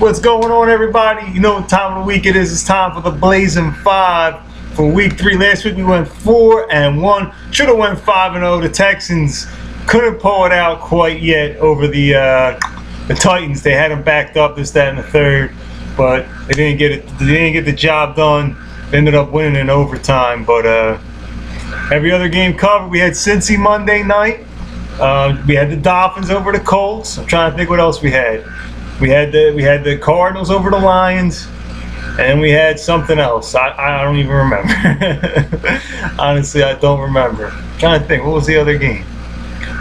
What's going on, everybody? You know what time of the week it is. It's time for the Blazing 5 for week 3. Last week we went 4-1. Should have went 5-0. The Texans couldn't pull it out quite yet over the Titans. They had them backed up this, that, and the third, but they didn't get it. They didn't get the job done. They ended up winning in overtime. But every other game covered. We had Cincy Monday night. We had the Dolphins over the Colts. I'm trying to think what else we had. We had the Cardinals over the Lions, and we had something else. I don't even remember. Honestly, I don't remember. I'm trying to think, what was the other game?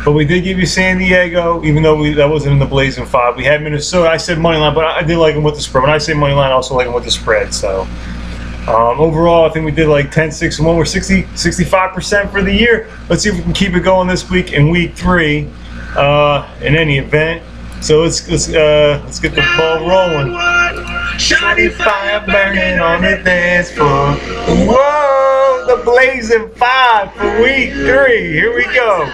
But we did give you San Diego, even though that wasn't in the Blazing 5. We had Minnesota. I said money line, but I did like them with the spread. When I say money line, I also like them with the spread. So overall, I think we did like 10-6-1. We're 65% for the year. Let's see if we can keep it going this week in week 3. In any event. So let's get the ball rolling. Shawty fire burning on the dance floor. Whoa, the Blazing 5 for week 3. Here we go.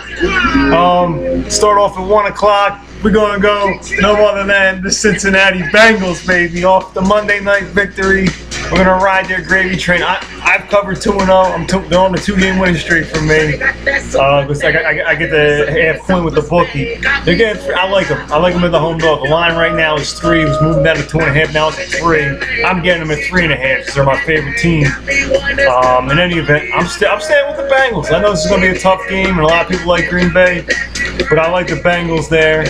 Start off at 1 o'clock. We're gonna go no other than the Cincinnati Bengals, baby, off the Monday night victory. We're gonna ride their gravy train. I've covered 2-0. They're on the 2-game winning streak for me. I get the half point with the bookie. I like them. I like them at the home dog. The line right now is 3. It was moving down to 2.5. Now it's at 3. I'm getting them at 3.5 because they're my favorite team. In any event, I'm staying with the Bengals. I know this is gonna be a tough game, and a lot of people like Green Bay, but I like the Bengals there.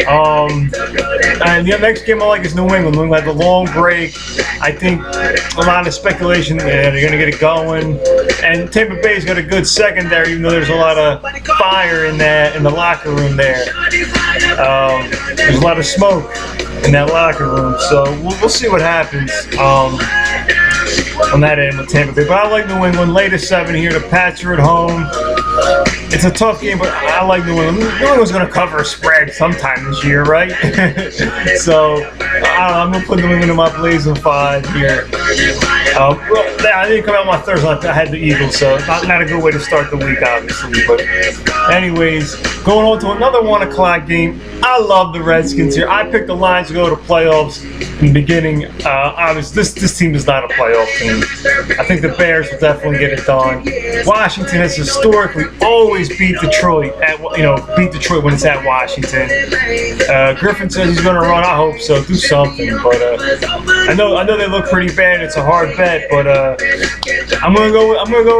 And the next game I like is New England. New England had the long break. I think a lot of speculation, they're going to get it going. And Tampa Bay's got a good secondary, even though there's a lot of fire in the locker room there. There's a lot of smoke in that locker room, so we'll see what happens on that end with Tampa Bay. But I like New England. Late at 7 here. The Pats are at home. It's a tough game, but I like New England. New England's going to cover a spread sometime this year, right? So I'm going to put New England in my Blazing 5 here. I didn't come out my Thursday. I had the Eagles, so not a good way to start the week, obviously. But anyways, going on to another 1 o'clock game. I love the Redskins here. I picked the Lions to go to the playoffs in the beginning. Obviously, this team is not a playoff team. I think the Bears will definitely get it done. Washington has historically always beat Detroit beat Detroit when it's at Washington. Griffin says he's going to run. I hope so. Do something. But I know they look pretty bad. It's a hard bet, but I'm gonna go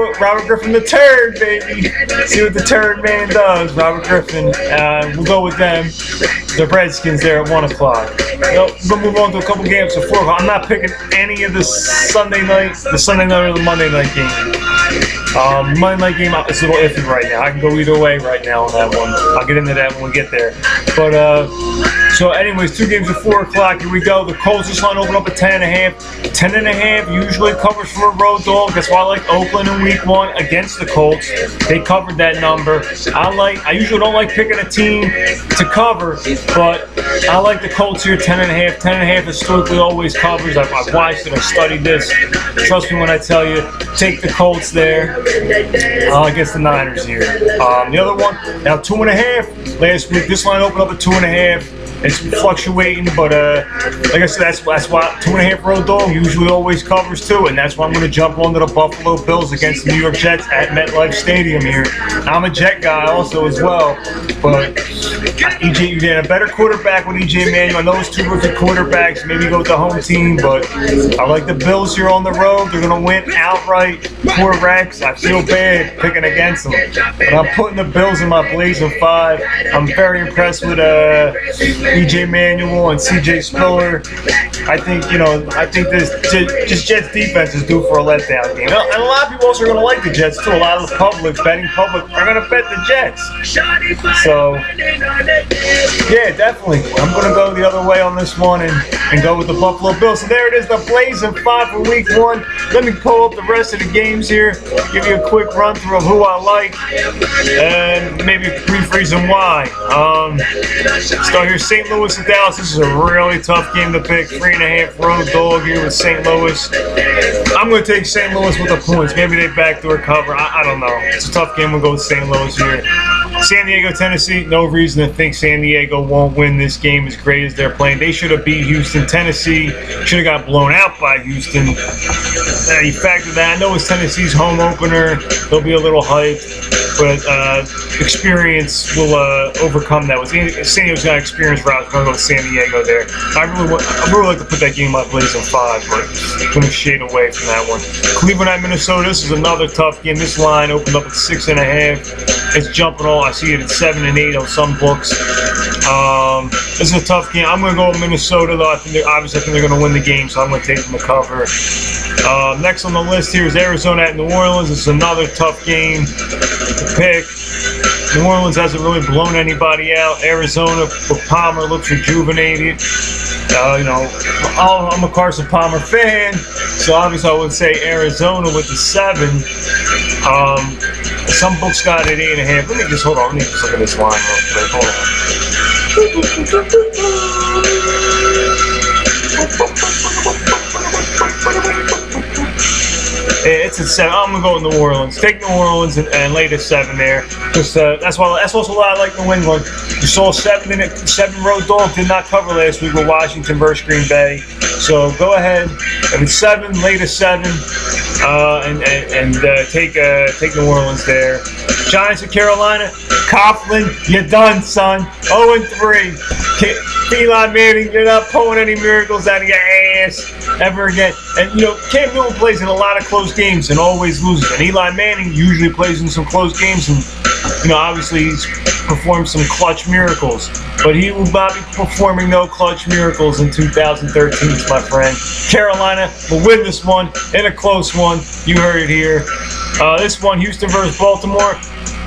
with Robert Griffin the Turd, baby. See what the Turd Man does. Robert Griffin. We'll go with them. The Redskins there at 1 o'clock. We're gonna move on to a couple games at 4 o'clock. I'm not picking any of the Sunday night or the Monday night game. Monday night game is a little iffy right now. I can go either way right now on that one. I'll get into that when we get there. But so anyways, 2 games at 4 o'clock. Here we go. The Colts just line open up at 10.5. 10.5 usually covers for a road dog. That's why I like Oakland in week 1 against the Colts. They covered that number. I usually don't like picking a team to cover, but I like the Colts here. 10.5. 10.5 historically always covers. I've watched it. I've studied this. Trust me when I tell you, take the Colts there against the Niners here. The other one, now 2.5 last week. This line opened up at 2.5. It's fluctuating, but like I said, that's why 2.5 road dog usually always covers too, and that's why I'm going to jump onto the Buffalo Bills against the New York Jets at MetLife Stadium here. I'm a Jet guy also as well, but you get a better quarterback with EJ Manuel. I know it's 2 rookie quarterbacks. Maybe go with the home team, but I like the Bills here on the road. They're going to win outright. Quarterbacks, I feel bad picking against them, but I'm putting the Bills in my Blazing 5. I'm very impressed with EJ Manuel and CJ Spiller. I think this Jets defense is due for a letdown game. And a lot of people also are going to like the Jets too. A lot of the betting public are going to bet the Jets. So, yeah, definitely. I'm going to go the other way on this one and go with the Buffalo Bills. So there it is, the Blazing 5 for week 1. Let me pull up the rest of the games here, give you a quick run through of who I like, and maybe a brief reason why. Start here, St. Louis and Dallas. This is a really tough game to pick. 3.5 road dog here with St. Louis. I'm going to take St. Louis with the points. Maybe they backdoor cover. I don't know. It's a tough game. We'll go with St. Louis here. San Diego, Tennessee, no reason to think San Diego won't win this game as great as they're playing. They should have beat Houston. Tennessee should have got blown out by Houston. You factor that. I know it's Tennessee's home opener. They'll be a little hyped, but experience will overcome that. San Diego's got experience route. I'm going to go with San Diego there. I really like to put that game up Blazing 5, but I'm going to shade away from that one. Cleveland at Minnesota. This is another tough game. This line opened up at 6.5. It's jumping all. I see it at 7 and 8 on some books. This is a tough game. I'm going to go with Minnesota, though. I think they're going to win the game, so I'm going to take them to cover. Next on the list here is Arizona at New Orleans. This is another tough game to pick. New Orleans hasn't really blown anybody out. Arizona with Palmer looks rejuvenated. I'm a Carson Palmer fan, so obviously I would say Arizona with the 7. Some books got it 8.5. Let me just hold on. Let me just look at this line real quick. Hold on. It's at 7. I'm gonna go with New Orleans. Take New Orleans and lay the 7 there. Because that's also why I like New England. You saw 7-road dog did not cover last week with Washington versus Green Bay. So go ahead. If it's 7, lay the 7, and take New Orleans there. Giants of Carolina. Coughlin, you're done, son. 0-3. Eli Manning, you're not pulling any miracles out of your ass ever again. And, Cam Newton plays in a lot of close games and always loses. And Eli Manning usually plays in some close games and, obviously he's performed some clutch miracles. But he will not be performing no clutch miracles in 2013, my friend. Carolina will win this one in a close one. You heard it here. This one, Houston versus Baltimore.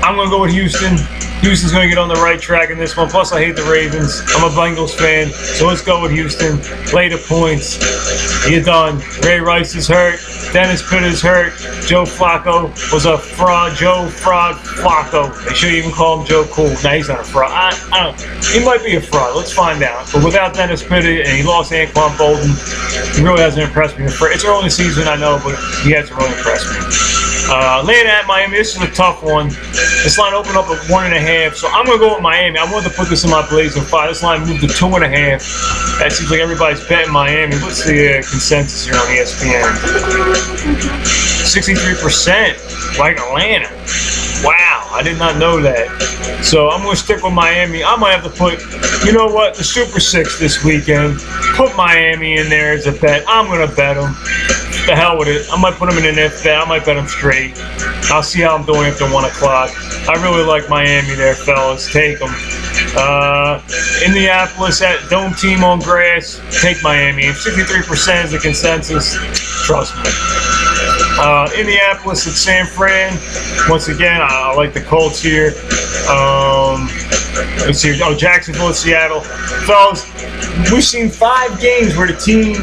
I'm going to go with Houston. Houston's going to get on the right track in this one. Plus, I hate the Ravens. I'm a Bengals fan, so let's go with Houston. Lay the points. You're done. Ray Rice is hurt. Dennis Pitt is hurt. Joe Flacco was a fraud. Joe Fraud Flacco. They should even call him Joe Cool. Now, he's not a fraud. I don't know. He might be a fraud. Let's find out. But without Dennis Pitt, and he lost Anquan Bolden, he really hasn't impressed me. It's early season, I know, but he hasn't really impressed me. Laying at Miami, this is a tough one. This line opened up at 1.5, so I'm going to go with Miami. I wanted to put this in my Blazing 5. This line moved to 2.5. That seems like everybody's betting Miami. What's the consensus here on ESPN? 63%, like Atlanta. Wow, I did not know that. So I'm going to stick with Miami. I might have to put, the Super 6 this weekend. Put Miami in there as a bet. I'm going to bet them. The hell with it. I might put them in an if bet. I might bet them straight. I'll see how I'm doing after 1 o'clock. I really like Miami there, fellas. Take them. Indianapolis at Dome Team on grass. Take Miami. If 63% is the consensus, trust me. Indianapolis at San Fran. Once again, I like the Colts here. Let's see. Jacksonville at Seattle. Fellas, we've seen 5 games where the team,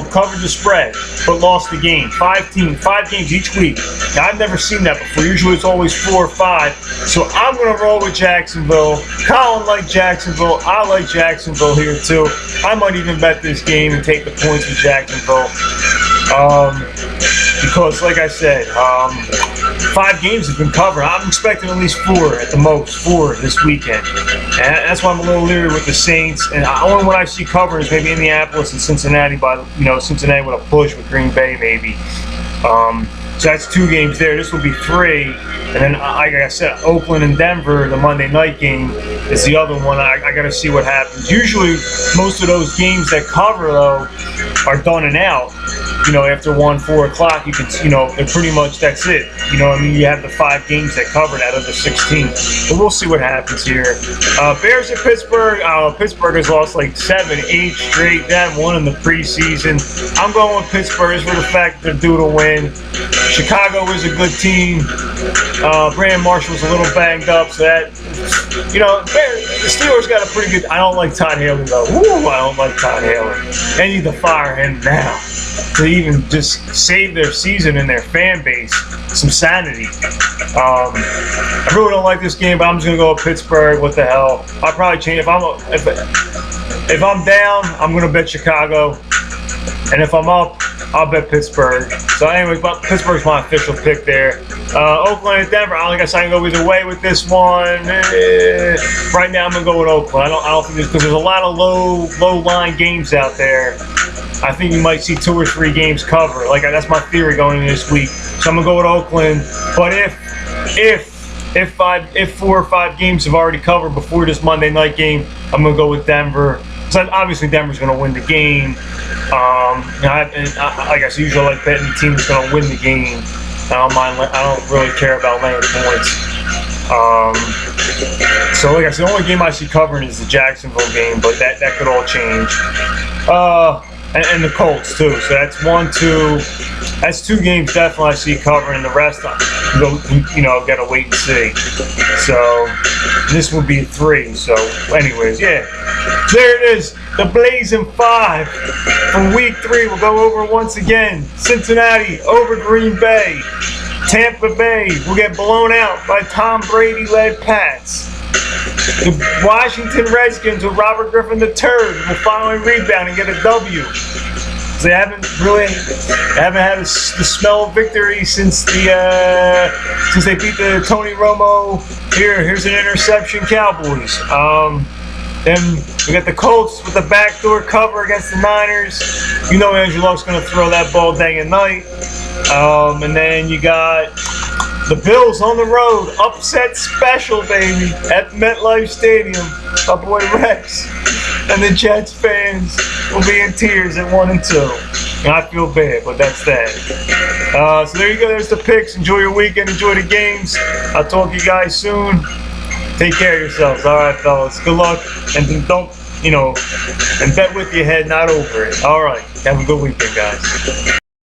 covered the spread, but lost the game. 5 games each week. Now, I've never seen that before. Usually it's always 4 or 5. So I'm going to roll with Jacksonville. Colin liked Jacksonville. I like Jacksonville here, too. I might even bet this game and take the points with Jacksonville. Because, like I said, 5 games have been covered. I'm expecting at least 4 at the most, 4 this weekend. And that's why I'm a little leery with the Saints. And only when I see covers, maybe Indianapolis and Cincinnati Cincinnati with a push with Green Bay, maybe. So that's 2 games there. This will be 3. And then, like I said, Oakland and Denver, the Monday night game, is the other one. I got to see what happens. Usually, most of those games that cover, though, are done and out. After 4 o'clock, you can, they're pretty much, that's it. You have the 5 games that covered out of the 16. But we'll see what happens here. Bears at Pittsburgh. Pittsburgh has lost like 7, 8 straight. That one in the preseason. I'm going with Pittsburgh for the fact that they're due to win. Chicago is a good team. Brandon Marshall's a little banged up, so that, the Steelers got a pretty good. I don't like Todd Haley, though. I don't like Todd Haley. They need to fire him now to even just save their season and their fan base some sanity. I really don't like this game, but I'm just gonna go with Pittsburgh. What the hell? I'll probably change if I'm down. I'm gonna bet Chicago, and if I'm up, I'll bet Pittsburgh. So anyway, but Pittsburgh's my official pick there. Oakland and Denver. I don't guess I can go either way with this one. Right now, I'm gonna go with Oakland. I don't think because there's a lot of low line games out there. I think you might see 2 or 3 games cover. Like that's my theory going into this week. So I'm gonna go with Oakland. But if 4 or 5 games have already covered before this Monday night game, I'm gonna go with Denver. So obviously Denver's gonna win the game. I guess usually I like betting the team that's gonna win the game. I don't really care about laying points. So like I said, the only game I see covering is the Jacksonville game, but that could all change. And the Colts too. So that's 1, 2. That's 2 games definitely I see covering. The rest, gotta wait and see. So this would be 3. So, anyways, yeah, there it is. The Blazing 5 for Week 3. We'll go over once again. Cincinnati over Green Bay. Tampa Bay will get blown out by Tom Brady-led Pats. The Washington Redskins with Robert Griffin III will finally rebound and get a W. They haven't had the smell of victory since they beat the Tony Romo. Here's an interception, Cowboys. Then we got the Colts with the backdoor cover against the Niners. You know Andrew Luck's going to throw that ball day and night. And then you got the Bills on the road, upset special, baby, at MetLife Stadium. My boy Rex and the Jets fans will be in tears at 1 and 2. And I feel bad, but that's that. So there you go. There's the picks. Enjoy your weekend. Enjoy the games. I'll talk to you guys soon. Take care of yourselves. All right, fellas. Good luck. And don't, and bet with your head, not over it. All right. Have a good weekend, guys.